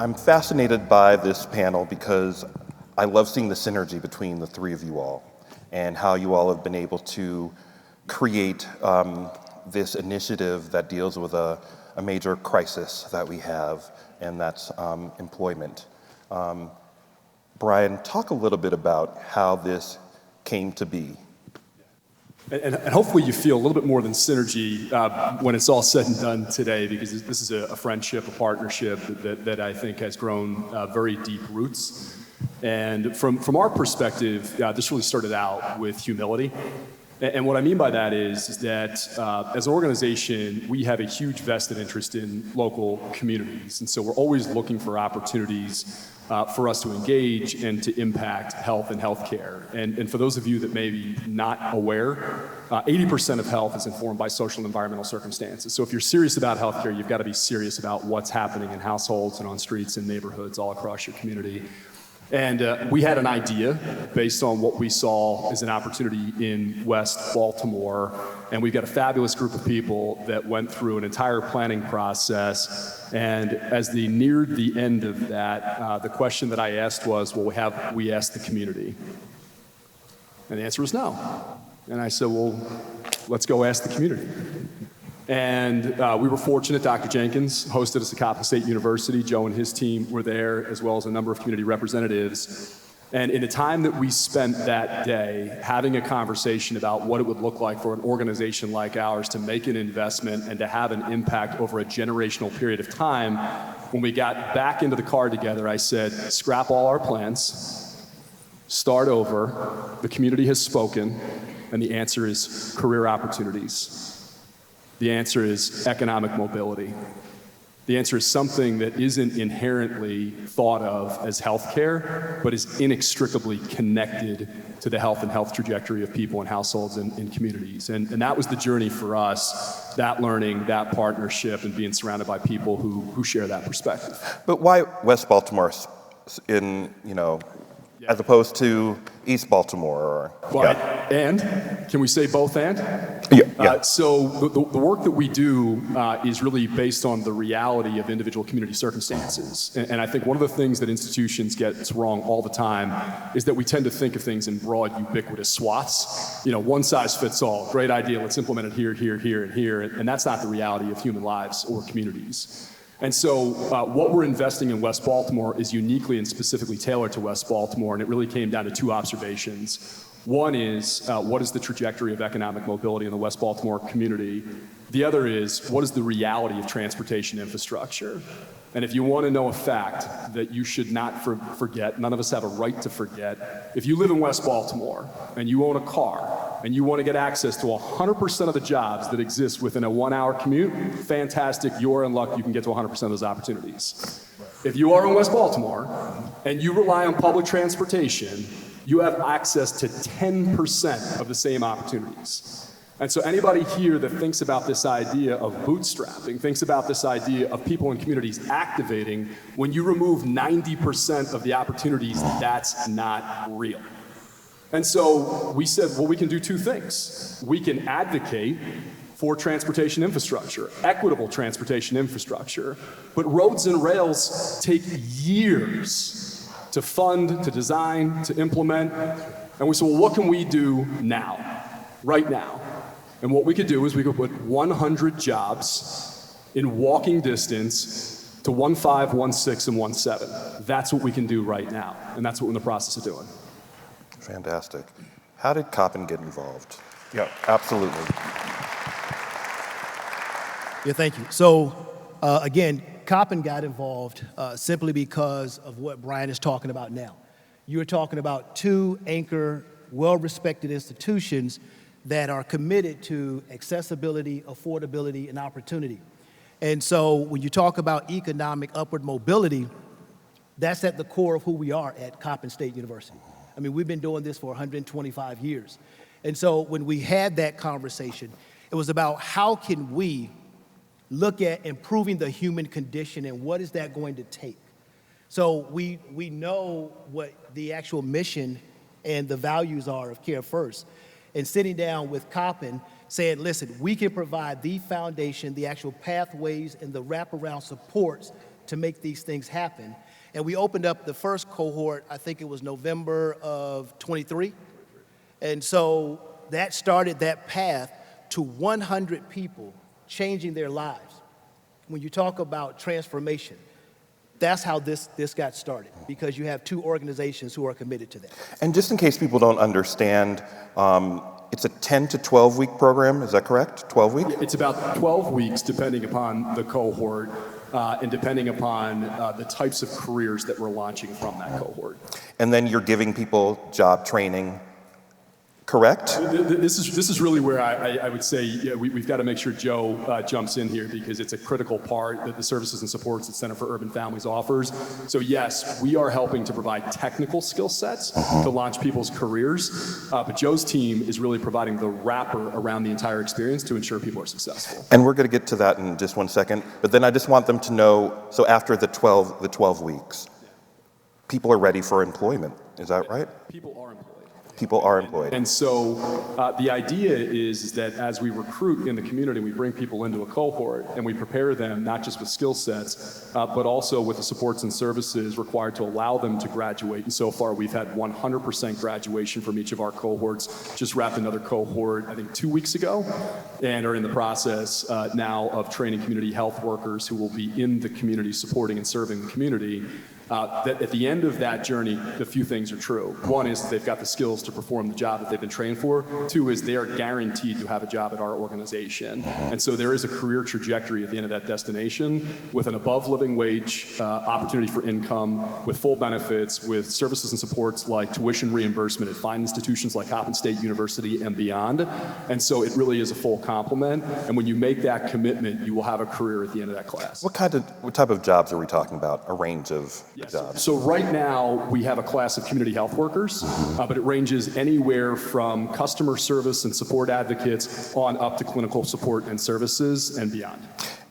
I'm fascinated by this panel because I love seeing the synergy between the three of you all and how you all have been able to create this initiative that deals with a major crisis that we have, and that's employment. Brian, talk a little bit about how this came to be. And hopefully you feel a little bit more than synergy when it's all said and done today, because this is a friendship, a partnership that I think has grown very deep roots. And from our perspective, this really started out with humility. And what I mean by that is that as an organization, we have a huge vested interest in local communities. And so we're always looking for opportunities for us to engage and to impact health and healthcare. And for those of you that may be not aware, 80% of health is informed by social and environmental circumstances. So if you're serious about healthcare, you've got to be serious about what's happening in households and on streets and neighborhoods all across your community. And we had an idea based on what we saw as an opportunity in West Baltimore. And we've got a fabulous group of people that went through an entire planning process. And as they neared the end of that, the question that I asked was, well, have we asked the community? And the answer was no. And I said, well, let's go ask the community. And we were fortunate. Dr. Jenkins hosted us at Coppin State University. Joe and his team were there, as well as a number of community representatives. And in the time that we spent that day having a conversation about what it would look like for an organization like ours to make an investment and to have an impact over a generational period of time, when we got back into the car together, I said, scrap all our plans, start over, the community has spoken, and the answer is career opportunities. The answer is economic mobility. The answer is something that isn't inherently thought of as healthcare, but is inextricably connected to the health trajectory of people and households and communities. And that was the journey for us, that learning, that partnership, and being surrounded by people who share that perspective. But why West Baltimore as opposed to East Baltimore? And can we say both and? Yeah. So the work that we do is really based on the reality of individual community circumstances. And I think one of the things that institutions get wrong all the time is that we tend to think of things in broad, ubiquitous swaths. One size fits all. Great idea. Let's implement it here, here, here, and here. And that's not the reality of human lives or communities. And so what we're investing in West Baltimore is uniquely and specifically tailored to West Baltimore, and it really came down to two observations. One is, what is the trajectory of economic mobility in the West Baltimore community? The other is, what is the reality of transportation infrastructure? And if you want to know a fact that you should not forget, none of us have a right to forget, if you live in West Baltimore and you own a car and you want to get access to 100% of the jobs that exist within a 1-hour commute, fantastic, you're in luck, you can get to 100% of those opportunities. If you are in West Baltimore and you rely on public transportation, you have access to 10% of the same opportunities. And so anybody here that thinks about this idea of bootstrapping, thinks about this idea of people in communities activating, when you remove 90% of the opportunities, that's not real. And so we said, well, we can do two things. We can advocate for transportation infrastructure, equitable transportation infrastructure, but roads and rails take years to fund, to design, to implement. And we said, well, what can we do now, right now? And what we could do is we could put 100 jobs in walking distance to 15, 16, and 17. That's what we can do right now, and that's what we're in the process of doing. Fantastic. How did Coppin get involved? Yeah, absolutely. Yeah, thank you. So, again, Coppin got involved simply because of what Brian is talking about now. You're talking about two anchor, well-respected institutions that are committed to accessibility, affordability, and opportunity. And so when you talk about economic upward mobility, that's at the core of who we are at Coppin State University. I mean, we've been doing this for 125 years. And so when we had that conversation, it was about how can we look at improving the human condition and what is that going to take? So we know what the actual mission and the values are of Care First. And sitting down with Coppin, saying, listen, we can provide the foundation, the actual pathways, and the wraparound supports to make these things happen. And we opened up the first cohort, I think it was November of 23. And so that started that path to 100 people changing their lives. When you talk about transformation, that's how this got started, because you have two organizations who are committed to that. And just in case people don't understand, it's a 10 to 12 week program, is that correct? 12 week? It's about 12 weeks, depending upon the cohort and depending upon the types of careers that we're launching from that cohort. And then you're giving people job training, correct? This is really where I would say we've got to make sure Joe jumps in here, because it's a critical part that the services and supports that Center for Urban Families offers. So yes, we are helping to provide technical skill sets to launch people's careers, but Joe's team is really providing the wrapper around the entire experience to ensure people are successful. And we're going to get to that in just one second, but then I just want them to know, so after the 12 weeks, people are ready for employment, is that right? People are employed. People are employed. And so the idea is that as we recruit in the community, we bring people into a cohort and we prepare them not just with skill sets, but also with the supports and services required to allow them to graduate. And so far, we've had 100% graduation from each of our cohorts. Just wrapped another cohort, I think, 2 weeks ago, and are in the process now of training community health workers who will be in the community supporting and serving the community. That at the end of that journey, a few things are true. One is they've got the skills to perform the job that they've been trained for. Two is they are guaranteed to have a job at our organization. And so there is a career trajectory at the end of that destination with an above living wage opportunity for income, with full benefits, with services and supports like tuition reimbursement at fine institutions like Coppin State University and beyond. And so it really is a full complement. And when you make that commitment, you will have a career at the end of that class. What type of jobs are we talking about? A range of Yes. jobs. So right now we have a class of community health workers, but it ranges anywhere from customer service and support advocates on up to clinical support and services and beyond.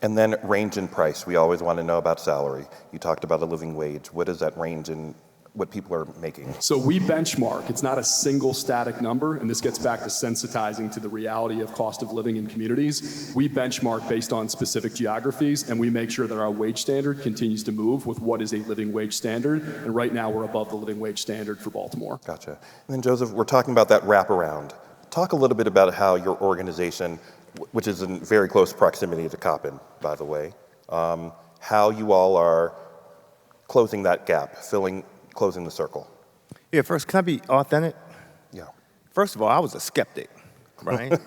And then range in price. We always want to know about salary. You talked about a living wage. What is that range in what people are making? So we benchmark. It's not a single static number, and this gets back to sensitizing to the reality of cost of living in communities. We benchmark based on specific geographies, and we make sure that our wage standard continues to move with what is a living wage standard. And right now we're above the living wage standard for Baltimore. Gotcha. And then Joseph, we're talking about that wraparound. Talk a little bit about how your organization, which is in very close proximity to Coppin, by the way, how you all are closing that gap, closing the circle. Yeah, first, can I be authentic? Yeah. First of all, I was a skeptic, right?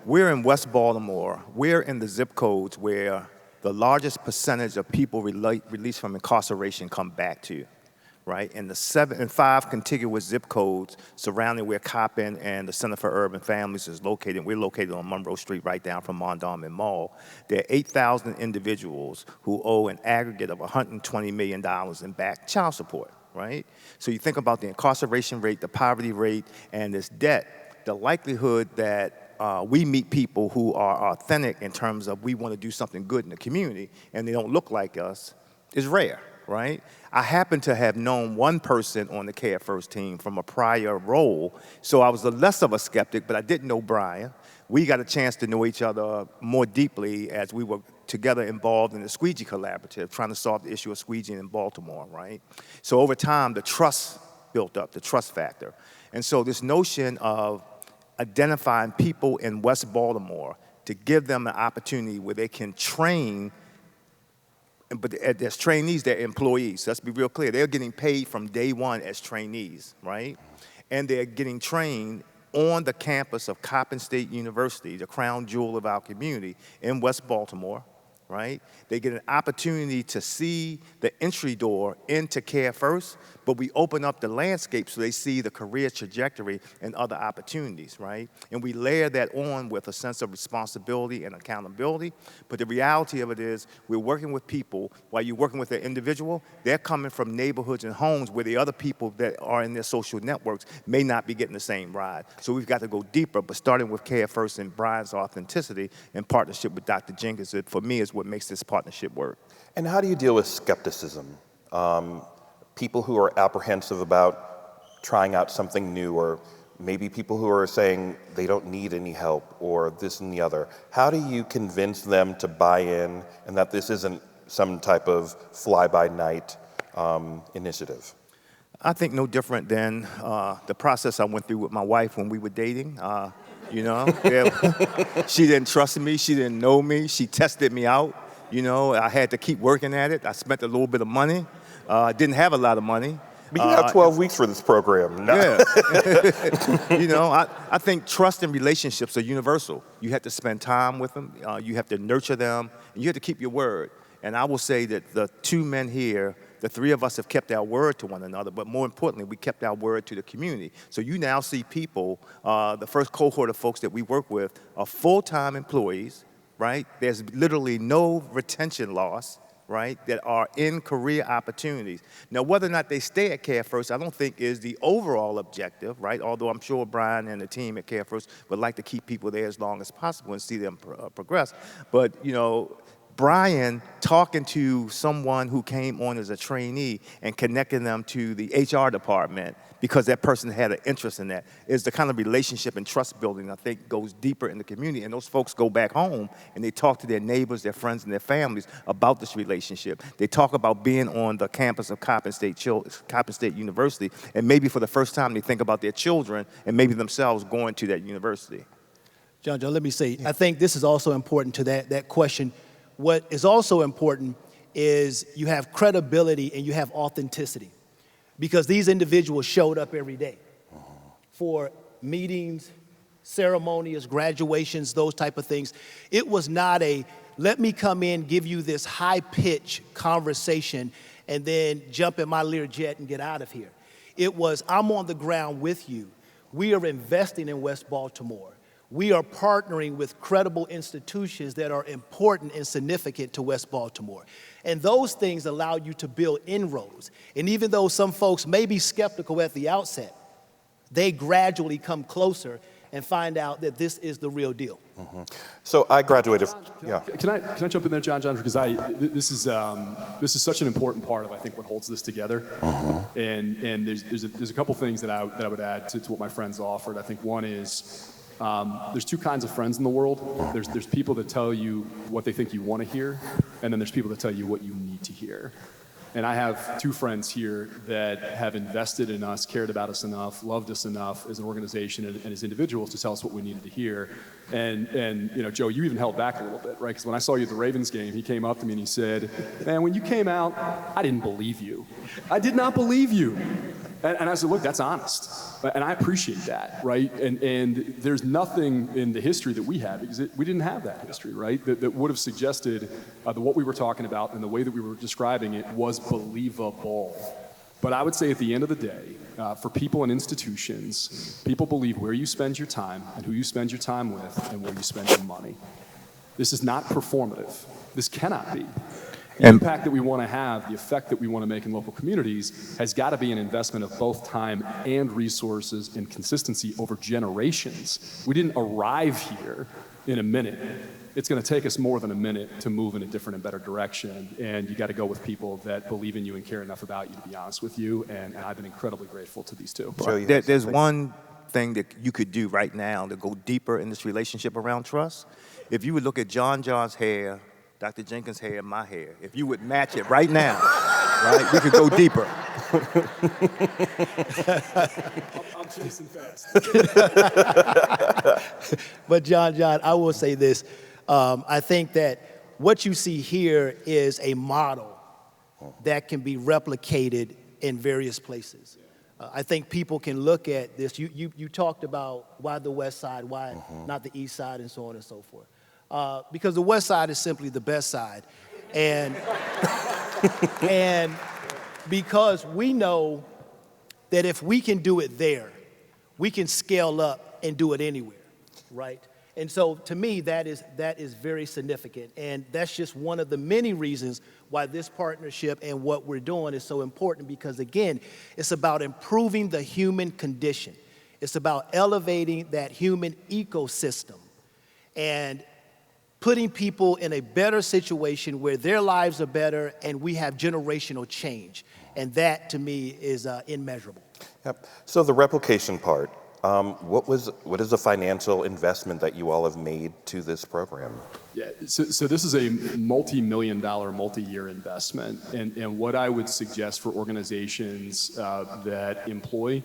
We're in West Baltimore. We're in the zip codes where the largest percentage of people released from incarceration come back to, right? And the 7 and 5 contiguous zip codes surrounding where Coppin and the Center for Urban Families is located. We're located on Monroe Street, right down from Mondawmin Mall. There are 8,000 individuals who owe an aggregate of $120 million in back child support. Right? So you think about the incarceration rate, the poverty rate, and this debt, the likelihood that we meet people who are authentic in terms of we want to do something good in the community and they don't look like us is rare, right? I happen to have known one person on the Care First team from a prior role, so I was less of a skeptic, but I didn't know Brian. We got a chance to know each other more deeply as we were together involved in the Squeegee Collaborative, trying to solve the issue of squeegeeing in Baltimore, right? So over time, the trust built up, the trust factor. And so this notion of identifying people in West Baltimore to give them an opportunity where they can train, but as trainees, they're employees. Let's be real clear. They're getting paid from day one as trainees, right? And they're getting trained on the campus of Coppin State University, the crown jewel of our community in West Baltimore, right? They get an opportunity to see the entry door into Care First, but we open up the landscape so they see the career trajectory and other opportunities, right? And we layer that on with a sense of responsibility and accountability. But the reality of it is we're working with people, while you're working with an individual, they're coming from neighborhoods and homes where the other people that are in their social networks may not be getting the same ride. So we've got to go deeper, but starting with Care First and Brian's authenticity in partnership with Dr. Jenkins, for me, is what makes this partnership work. And how do you deal with skepticism? People who are apprehensive about trying out something new, or maybe people who are saying they don't need any help, or this and the other. How do you convince them to buy in and that this isn't some type of fly-by-night initiative? I think no different than the process I went through with my wife when we were dating. She didn't trust me. She didn't know me. She tested me out. I had to keep working at it. I spent a little bit of money. I didn't have a lot of money. But you have 12 weeks for this program. No. Yeah. I think trust and relationships are universal. You have to spend time with them. You have to nurture them. And you have to keep your word. And I will say that the two men here, the three of us have kept our word to one another, but more importantly, we kept our word to the community. So you now see people, the first cohort of folks that we work with are full-time employees, right? There's literally no retention loss, right, that are in career opportunities. Now, whether or not they stay at Care First, I don't think is the overall objective, right? Although I'm sure Brian and the team at Care First would like to keep people there as long as possible and see them progress. But, Brian talking to someone who came on as a trainee and connecting them to the HR department because that person had an interest in that is the kind of relationship and trust building I think goes deeper in the community. And those folks go back home and they talk to their neighbors, their friends, and their families about this relationship. They talk about being on the campus of Coppin State University, and maybe for the first time they think about their children and maybe themselves going to that university. John, let me say, I think this is also important to that question. What is also important is you have credibility and you have authenticity, because these individuals showed up every day for meetings, ceremonies, graduations, those type of things. It was not a, let me come in, give you this high-pitched conversation, and then jump in my Learjet and get out of here. It was, I'm on the ground with you. We are investing in West Baltimore. We are partnering with credible institutions that are important and significant to West Baltimore. And those things allow you to build inroads. And even though some folks may be skeptical at the outset, they gradually come closer and find out that this is the real deal. Mm-hmm. So I graduated. Yeah. Can I jump in there, John? Because this is such an important part of, I think, what holds this together. Mm-hmm. And there's a couple things that I would add to what my friends offered. I think one is, there's two kinds of friends in the world. There's people that tell you what they think you want to hear, and then there's people that tell you what you need to hear. And I have two friends here that have invested in us, cared about us enough, loved us enough as an organization and as individuals to tell us what we needed to hear. And Joe, you even held back a little bit, right? Because when I saw you at the Ravens game, he came up to me and he said, man, when you came out, I didn't believe you. I did not believe you. And I said, look, that's honest. And I appreciate that, right? And there's nothing in the history that we have, because we didn't have that history, right? That would have suggested that what we were talking about and the way that we were describing it was believable. But I would say at the end of the day, for people and institutions, people believe where you spend your time and who you spend your time with and where you spend your money. This is not performative. This cannot be. The impact that we want to have, the effect that we want to make in local communities has got to be an investment of both time and resources and consistency over generations. We didn't arrive here in a minute. It's going to take us more than a minute to move in a different and better direction. And you got to go with people that believe in you and care enough about you to be honest with you. And I've been incredibly grateful to these two. There's one thing that you could do right now to go deeper in this relationship around trust. If you would look at John's hair, Dr. Jenkins' hair, and my hair, if you would match it right now, right, we could go deeper. I'm chasing fast. But John, I will say this. I think that what you see here is a model that can be replicated in various places. I think people can look at this. You talked about why the West Side, why not the East Side, and so on and so forth. Because the West Side is simply the best side. And because we know that if we can do it there, we can scale up and do it anywhere, right? And so to me, that is very significant. And that's just one of the many reasons why this partnership and what we're doing is so important, because again, it's about improving the human condition. It's about elevating that human ecosystem and putting people in a better situation where their lives are better and we have generational change. And that, to me, is immeasurable. Yep. So the replication part, what is the financial investment that you all have made to this program? Yeah, so this is a multi-million-dollar, multi-year investment, and what I would suggest for organizations that employ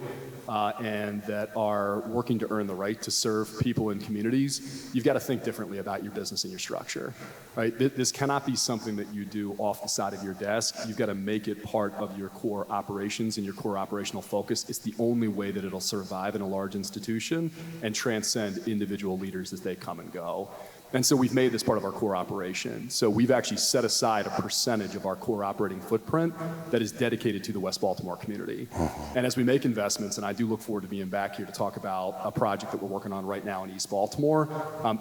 and that are working to earn the right to serve people in communities, you've got to think differently about your business and your structure, right? This cannot be something that you do off the side of your desk. You've got to make it part of your core operations and your core operational focus. It's the only way that it'll survive in a large institution and transcend individual leaders as they come and go. And so we've made this part of our core operation. So we've actually set aside a percentage of our core operating footprint that is dedicated to the West Baltimore community. And as we make investments, and I do look forward to being back here to talk about a project that we're working on right now in East Baltimore,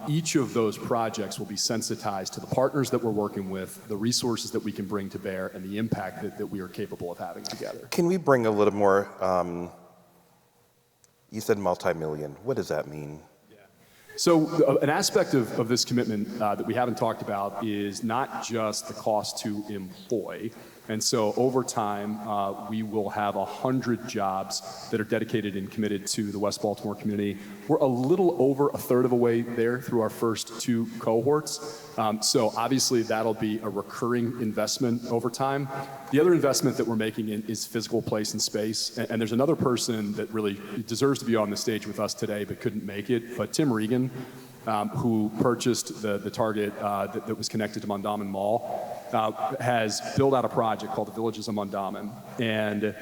each of those projects will be sensitized to the partners that we're working with, the resources that we can bring to bear, and the impact that we are capable of having together. Can we bring a little more, you said multi-million, what does that mean? So an aspect of this commitment that we haven't talked about is not just the cost to employ. And so over time, we will have 100 jobs that are dedicated and committed to the West Baltimore community. We're a little over a third of a way there through our first 2 cohorts. So obviously that'll be a recurring investment over time. The other investment that we're making is physical place and space. And there's another person that really deserves to be on the stage with us today but couldn't make it, but Tim Regan, who purchased the Target that was connected to Mondawmin Mall, has built out a project called the Villages of Mondawmin. And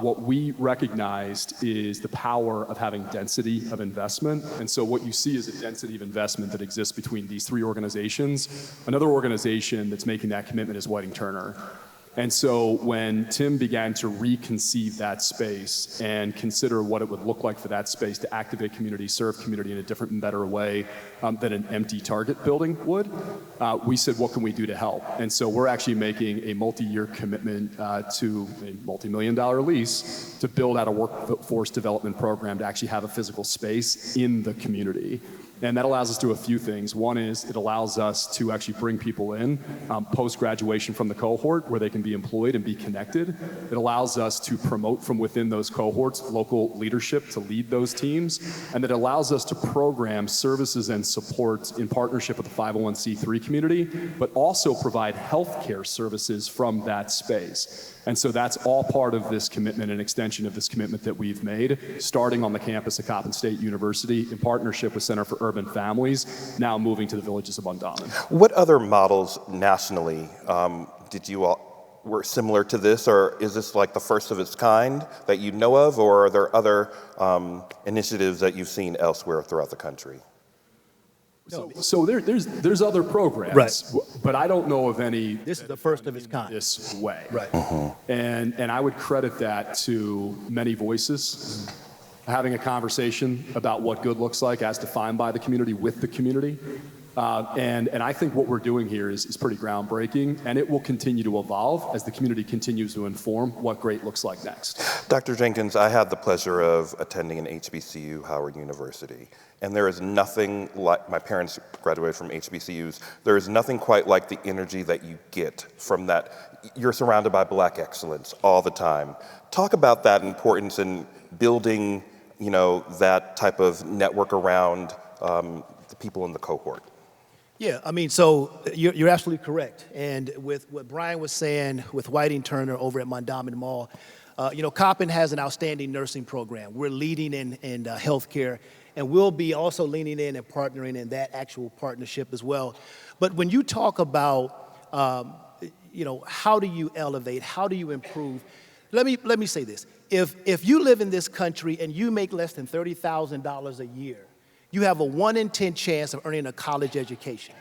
what we recognized is the power of having density of investment. And so what you see is a density of investment that exists between these 3 organizations. Another organization that's making that commitment is Whiting Turner. And so when Tim began to reconceive that space and consider what it would look like for that space to activate community, serve community in a different and better way than an empty Target building would, we said, what can we do to help? And so we're actually making a multi-year commitment to a multi-million-dollar lease to build out a workforce development program to actually have a physical space in the community. And that allows us to do a few things. One is it allows us to actually bring people in post-graduation from the cohort where they can be employed and be connected. It allows us to promote from within those cohorts local leadership to lead those teams. And it allows us to program services and support in partnership with the 501c3 community, but also provide healthcare services from that space. And so that's all part of this commitment, an extension of this commitment that we've made, starting on the campus of Coppin State University in partnership with Center for Urban Families, now moving to the Villages of Mondawmin. What other models nationally did you all were similar to this, or is this like the first of its kind that you know of, or are there other initiatives that you've seen elsewhere throughout the country? So there's other programs, Right. but I don't know of any. This is the first of its kind. This way, Right. And I would credit that to many voices having a conversation about what good looks like as defined by the community with the community. And I think what we're doing here is pretty groundbreaking, and it will continue to evolve as the community continues to inform what great looks like next. Dr. Jenkins, I had the pleasure of attending an HBCU, Howard University, and there is nothing like, my parents graduated from HBCUs, there is nothing quite like the energy that you get from that. You're surrounded by Black excellence all the time. Talk about that importance in building, that type of network around the people in the cohort. Yeah, I mean, so you're absolutely correct. And with what Brian was saying with Whiting Turner over at Mondawmin Mall, Coppin has an outstanding nursing program. We're leading in healthcare, and we'll be also leaning in and partnering in that actual partnership as well. But when you talk about, how do you elevate, how do you improve, let me say this. If you live in this country and you make less than $30,000 a year, you have a 1 in 10 chance of earning a college education.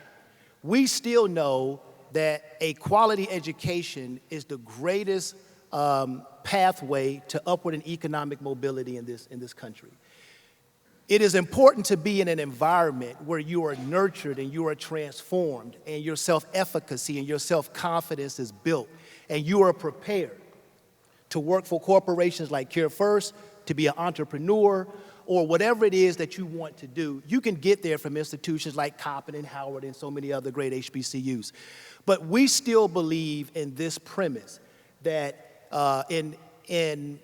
We still know that a quality education is the greatest pathway to upward and economic mobility in this country. It is important to be in an environment where you are nurtured and you are transformed and your self-efficacy and your self-confidence is built and you are prepared to work for corporations like Care First, to be an entrepreneur, or whatever it is that you want to do. You can get there from institutions like Coppin and Howard and so many other great HBCUs. But we still believe in this premise that in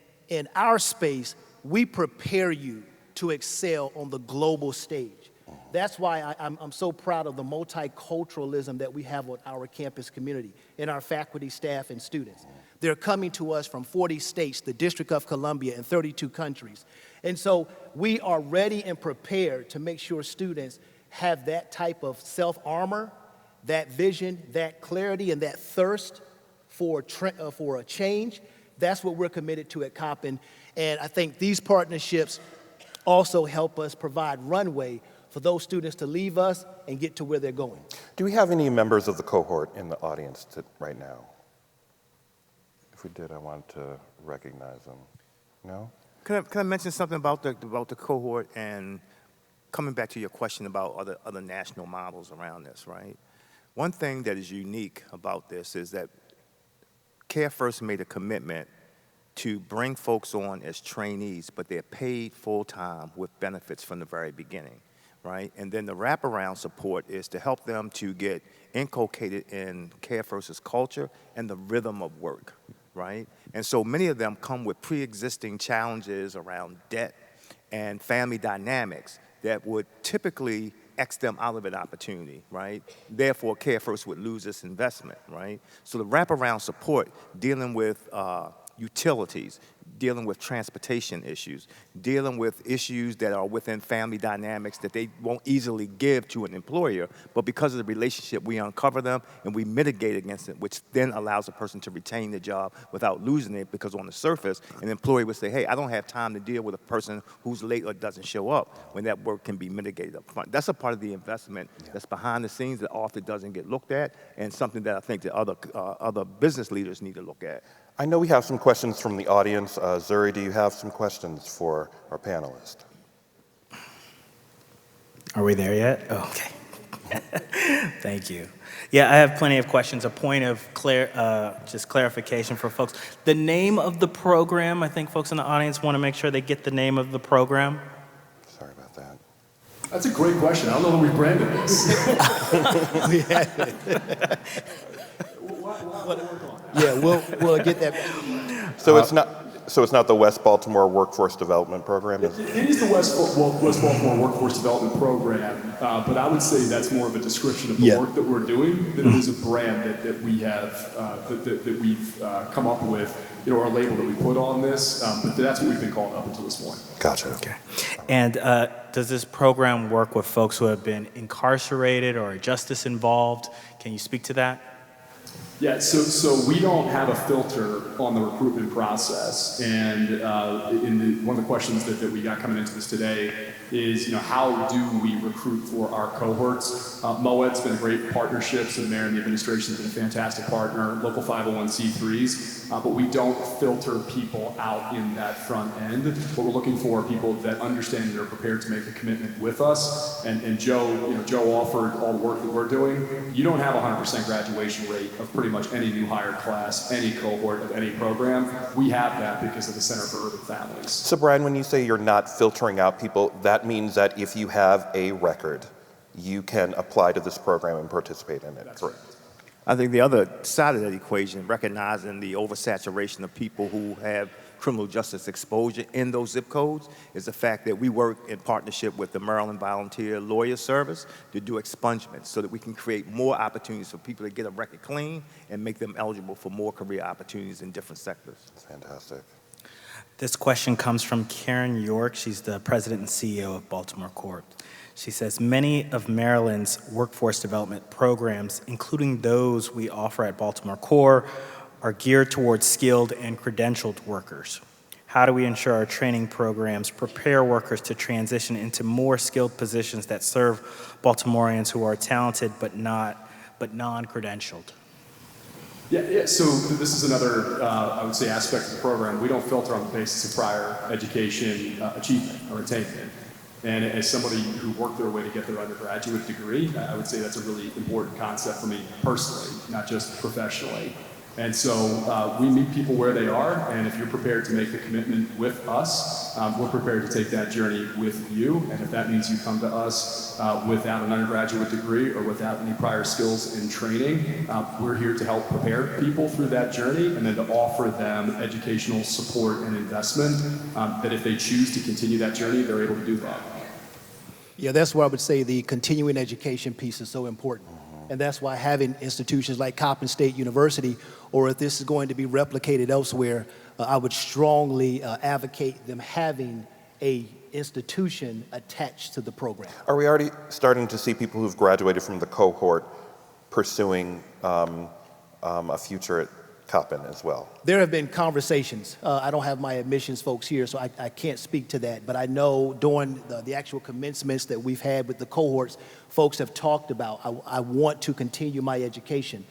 our space, we prepare you to excel on the global stage. That's why I'm so proud of the multiculturalism that we have with our campus community and our faculty, staff, and students. They're coming to us from 40 states, the District of Columbia, and 32 countries. And so we are ready and prepared to make sure students have that type of self-armor, that vision, that clarity, and that thirst for a change. That's what we're committed to at Coppin. And I think these partnerships also help us provide runway for those students to leave us and get to where they're going. Do we have any members of the cohort in the audience right now? If we did, I want to recognize them. No? Can I mention something about the cohort and coming back to your question about other national models around this, right? One thing that is unique about this is that Care First made a commitment to bring folks on as trainees, but they're paid full-time with benefits from the very beginning, right? And then the wraparound support is to help them to get inculcated in Care First's culture and the rhythm of work, right? And so many of them come with pre-existing challenges around debt and family dynamics that would typically X them out of an opportunity, right? Therefore, Care First would lose its investment, right? So the wraparound support, dealing with utilities, dealing with transportation issues, dealing with issues that are within family dynamics that they won't easily give to an employer, but because of the relationship, we uncover them and we mitigate against it, which then allows a person to retain the job without losing it, because on the surface, an employee would say, hey, I don't have time to deal with a person who's late or doesn't show up, when that work can be mitigated up front. That's a part of the investment that's behind the scenes that often doesn't get looked at, and something that I think that other business leaders need to look at. I know we have some questions from the audience. Zuri, do you have some questions for our panelists? Are we there yet? Oh, okay. Thank you. Yeah, I have plenty of questions. A point of just clarification for folks. The name of the program, I think folks in the audience want to make sure they get the name of the program. Sorry about that. That's a great question. I don't know who we branded this. Yeah, we'll get that. So it's not the West Baltimore Workforce Development Program? It is the West Baltimore Workforce Development Program, but I would say that's more of a description of the work that we're doing than it is a brand that we have that we've come up with, or a label that we put on this. But that's what we've been called up until this point. Gotcha. Okay. And does this program work with folks who have been incarcerated or justice involved? Can you speak to that? Yeah, so we don't have a filter on the recruitment process, and one of the questions that we got coming into this today is, how do we recruit for our cohorts? MOED's been a great partnership, so the mayor and the administration has been a fantastic partner, local 501c3s, but we don't filter people out in that front end. What we're looking for are people that understand and are prepared to make the commitment with us, and Joe offered all the work that we're doing. You don't have a 100% graduation rate of pretty much any new hire class, any cohort of any program. We have that because of the Center for Urban Families. So Brian, when you say you're not filtering out people, that means that if you have a record, you can apply to this program and participate in it. That's correct? right. I think the other side of that equation, recognizing the oversaturation of people who have criminal justice exposure in those zip codes, is the fact that we work in partnership with the Maryland Volunteer Lawyer Service to do expungements so that we can create more opportunities for people to get a record clean and make them eligible for more career opportunities in different sectors. Fantastic. This question comes from Karen York. She's the president and CEO of Baltimore Corp. She says, many of Maryland's workforce development programs, including those we offer at Baltimore Core, are geared towards skilled and credentialed workers. How do we ensure our training programs prepare workers to transition into more skilled positions that serve Baltimoreans who are talented but non-credentialed? Yeah, so this is another, I would say, aspect of the program. We don't filter on the basis of prior education achievement or attainment. And as somebody who worked their way to get their undergraduate degree, I would say that's a really important concept for me personally, not just professionally. And so we meet people where they are, and if you're prepared to make the commitment with us, we're prepared to take that journey with you. And if that means you come to us without an undergraduate degree or without any prior skills in training, we're here to help prepare people through that journey and then to offer them educational support and investment that if they choose to continue that journey, they're able to do that. Yeah, that's where I would say the continuing education piece is so important. And that's why having institutions like Coppin State University, or if this is going to be replicated elsewhere, I would strongly advocate them having a institution attached to the program. Are we already starting to see people who've graduated from the cohort pursuing a future at Coppin as well? There have been conversations. I don't have my admissions folks here, so I can't speak to that. But I know during the actual commencements that we've had with the cohorts, folks have talked about, I want to continue my education.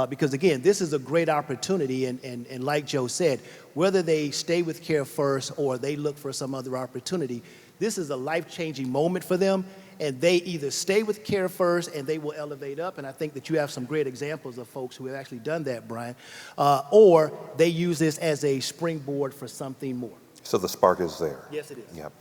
Because again, this is a great opportunity, and like Joe said, whether they stay with Care First or they look for some other opportunity, this is a life-changing moment for them, and they either stay with Care First and they will elevate up, and I think that you have some great examples of folks who have actually done that, Brian, or they use this as a springboard for something more. So the spark is there. Yes, it is. Yep.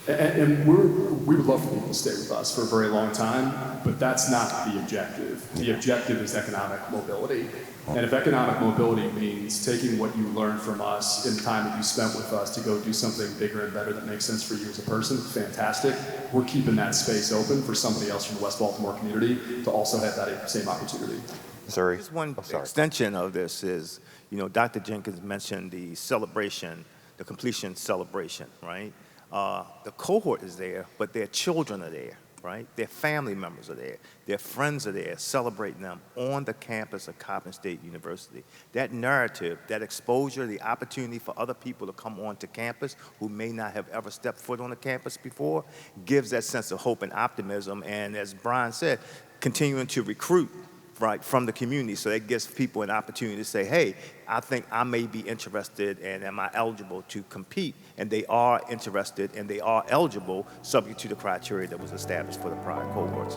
And we would love for people to stay with us for a very long time, but that's not the objective. The objective is economic mobility. And if economic mobility means taking what you learned from us in the time that you spent with us to go do something bigger and better that makes sense for you as a person, fantastic. We're keeping that space open for somebody else from the West Baltimore community to also have that same opportunity. Sorry. Just one sorry. extension of this is, Dr. Jenkins mentioned the celebration, the completion celebration, right? The cohort is there, but their children are there, right? Their family members are there. Their friends are there celebrating them on the campus of Coppin State University. That narrative, that exposure, the opportunity for other people to come onto campus who may not have ever stepped foot on the campus before gives that sense of hope and optimism. And as Brian said, continuing to recruit right from the community, so that gives people an opportunity to say, hey, I think I may be interested and am I eligible to compete? And they are interested and they are eligible subject to the criteria that was established for the prior cohorts.